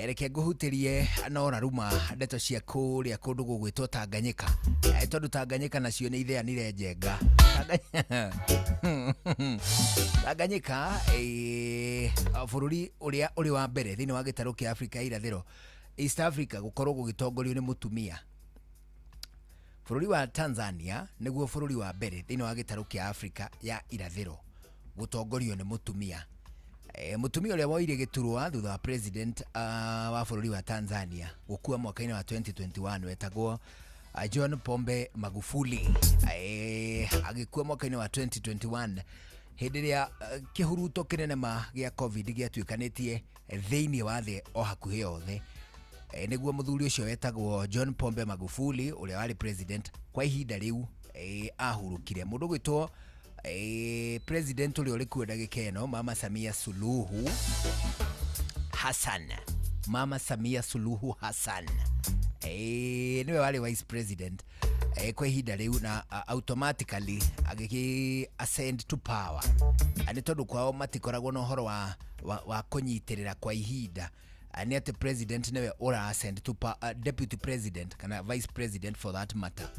reke nguhutirie nora ruma ndeto cia kuria kundu gugwitwo Tanganyika tondu Tanganyika nacio ni itheanire njenga Tanganyika bururi uria uri wa mbere thini wa gitaru kia Africa irathiro East Africa gukorwo gugitongorio ni mutumia. Bururi wa Tanzania niguo bururi wa mbere thini wa gitaru kia Africa ya irathiro gutongorio ni mutumia. Mutumia uria woire giturwa thutha wa president wa bururi wa Tanzania gukua mwaka-ini wa 2021 wetagwo John Pombe Magufuli. Agikua mwaka-ini wa 2021 hindi ria kihuruto kinene ma gia covid giatuikanitie thiini wa thi o hakuhi yothe. Niguo muthuri ucio wetagwo John Pombe Magufuli uria wari president kwa ihinda riu ahurukire. Mundu gwitwo president uria uri kuo ndagika ino Mama Samia Suluhu Hassan. Mama Samia Suluhu Hassan niwe wari vice president kwa ihinda riu na automatically agiki ascend to power. Ani tondu kwao matikoragwo na uhoro wa kunyitirira kwa ihinda. Ani ati president newe ora ascend to deputy president kana vice president for that matter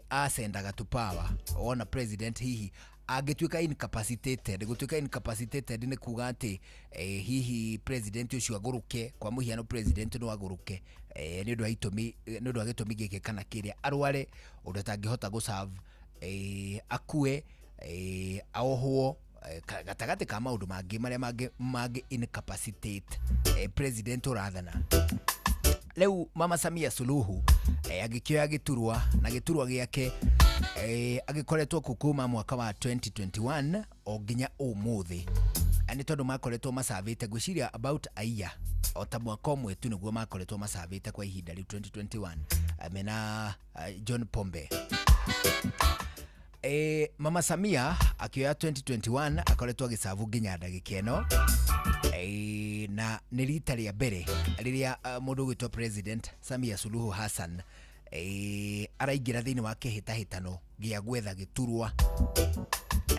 ascendaga to power. Ona president hihi agituika incapacitated. Gutuika incapacitated ni kuga ati hihi president ucio aguruke kwa muhiano president no aguruke ni ndu agitumi gike kana kiria arware undu atangihota go serve akue ahohwo gatagati ka maundu mangi maria mangi incapacitate president urathana. Leo Mama Samia Suluhu agikioya giturwa na giturwa giake agikoretwo kukuma mwaka wa 2021 o ginya umuthi. Ani tondu makoretwo masavite gwiciria about a year o ta mwaka umwe tu niguo makoretwo masavite kwa ihinda ri 2021 amena John Pombe. Mama Samia akioya 2021 akoretwo agisavu ginya ndagika ino na ni rita ria mbere riria mundu gwitwo president Samia Suluhu Hassan araingira thiini wa kihitahitano gia gwetha giturwa.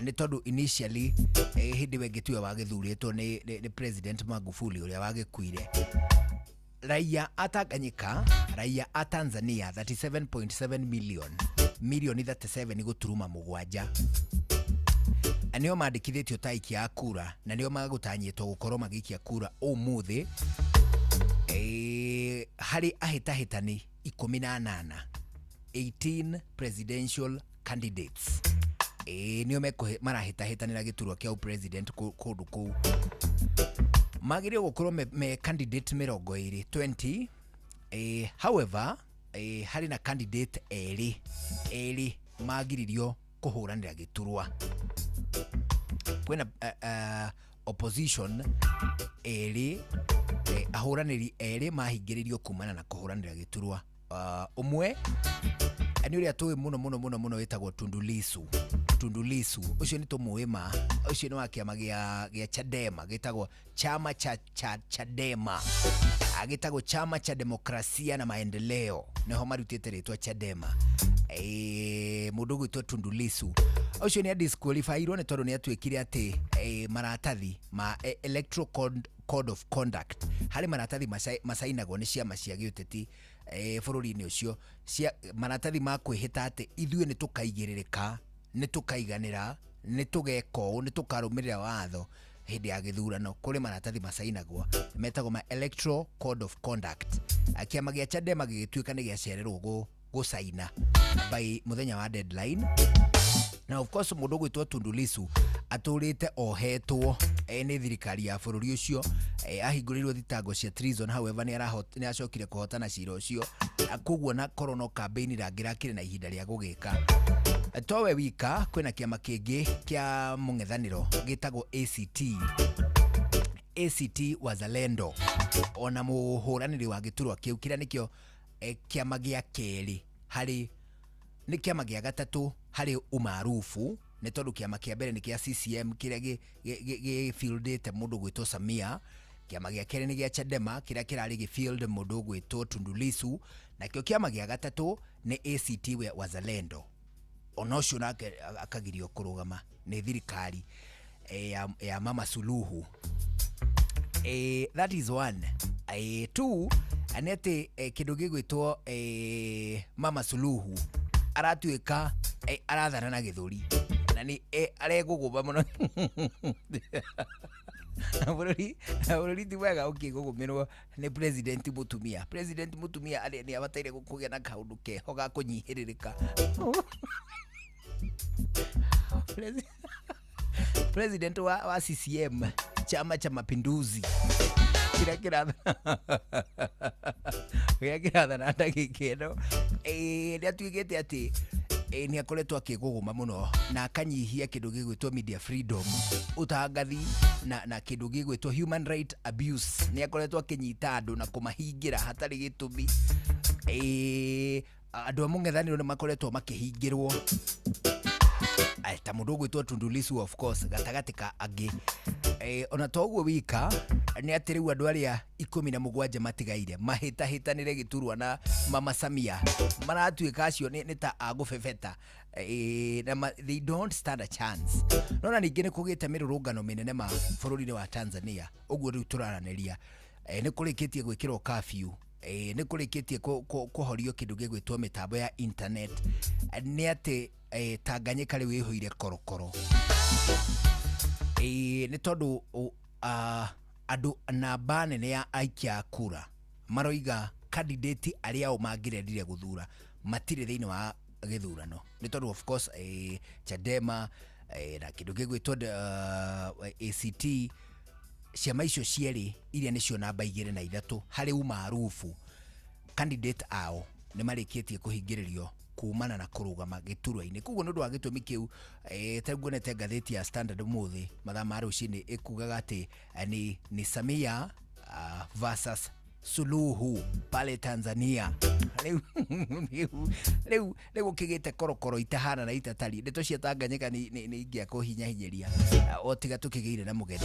Ni tondu initially hindi we gituya wagithuritwo ni president Magufuli uria wagikuire. Raia atanganyika, raia a Tanzania 37.7 milioni 37 guturuma mugwanja anio mandikithitio taiki ya kura na nio magutanyitwo gukorwo magikia kura umuthi hari ahitahitani 18 presidential candidates nio marahitahitanira giturwa kia president kundu kuu magirio gukorwo me candidate 20 however hari na candidate eri magiririo kuhuranira giturwa. Kwena opposition eri ahuraniri eri mahingiririo kumana na kuhuranira giturwa. Umwe ani uria tuwe muno wetagwo Tundu Lissu ucio ni tumuima ucio ni wa kiama gia Chadema gitagwo chama cha Chadema agitagwo chama cha demokrasia na maendeleo neho marutite ritwa Chadema. Mundu gwitwo Tundu Lissu ucio ni disqualified ni tondu ni atwikire ati maratathi ma electoral code of conduct hari maratathi masainagwo ni ciama cia giuteti bururi-ini ucio cia maratathi ma kwihita ati ithuĩ ni tukaigiririka ni tukaiganira ni tugeko ni tukarumirira watho hindi ya githurano kuri maratathi masainagwo metagwo ma electoral code of conduct. Kiama gia Chadema gigituika ni giacererwo gusaina by muthenya wa deadline. Na of course mundu gwitwo Tundu Lissu aturite ohetwo ni thirikari ya bururi ucio ahinguririrwo thitango cia treason. However ni acokire kuhotana cira ucio akugwo na corona campaign rangirakire na ihinda ria gugika. Towe wika kwena kiama kingi kia mung'ethaniro gitagwo ACT Wazalendo ona muhuraniri wa giturwa kiu kira nikio kiama gia keri hari ni kiama gia gatatu hari umarufu ni tondu kiama kia mbere ni kia CCM kiria gifieldete mundu gwitwo Samia. Kiama gia keri ni gia Chadema kiria kirari gifield mundu gwitwo Tundu Lissu na kio kiama gia gatatu ni ACT Wazalendo. Onocio nake akagirio kurugama ni thirikari ya Mama Suluhu. That is one. tu anete kindu gigwitwo Mama Suluhu aratuika arathana na githuri na ni areguguma muno bururi ti wega ukigugumirwo ni president mutumia ni abataire gukugia na kaundu keho ga kunyihiririka president wa CCM chama cha mapinduzi kira na ndagikeno ni atuigite ati ni akoretwo akiguguma muno na akanyihia kindu gigwitwo media freedom utangathi na kindu gigwitwo human right abuse ni akoretwo akinyita andu na kumahingira hatari gitumi andu amung'ethaniro ni makoretwo makihingirwo ta mundu gwitwo Tundu Lissu of course gatagati ka angi ona toguo wika ni ati riu andu aria 17 matigaire mahitahitanire giturwa na Mama Samia maratuika acio ni ta agufefeta they don't stand a chance nona ningi ni kugite mirurungano minene ma bururi wa Tanzania uguo riu turaraniria ni kurikitie gwikirwo curfew ni kurikitie kuhorio kindu gigwitwo mitambo ya internet ni ati Tanganyika riu ihoire korokoro ni tondu andu namba nene ya aikia kura maroiga candidate aria o mangirendire guthura matire thiini wa githurano ni tondu of course Chadema na kindu gigwitwo ACT ciama icio cieri iria nicio namba 2 na 3 hari umaarufu candidate ao ni marikitie kuhingiririo kumana na kurugama giturwa-ini kuguo nundu wa gitumi kiu taguonete ngatheti ya Standard muthi mathaa ma rucini ikugaga ati ni Samia versus Suluhu pale Tanzania riu kigite korokoro itahana na itatari ndeto cia Tanganyika ni ingia kuhinya hinyeria o tiga tukigeire na mugeni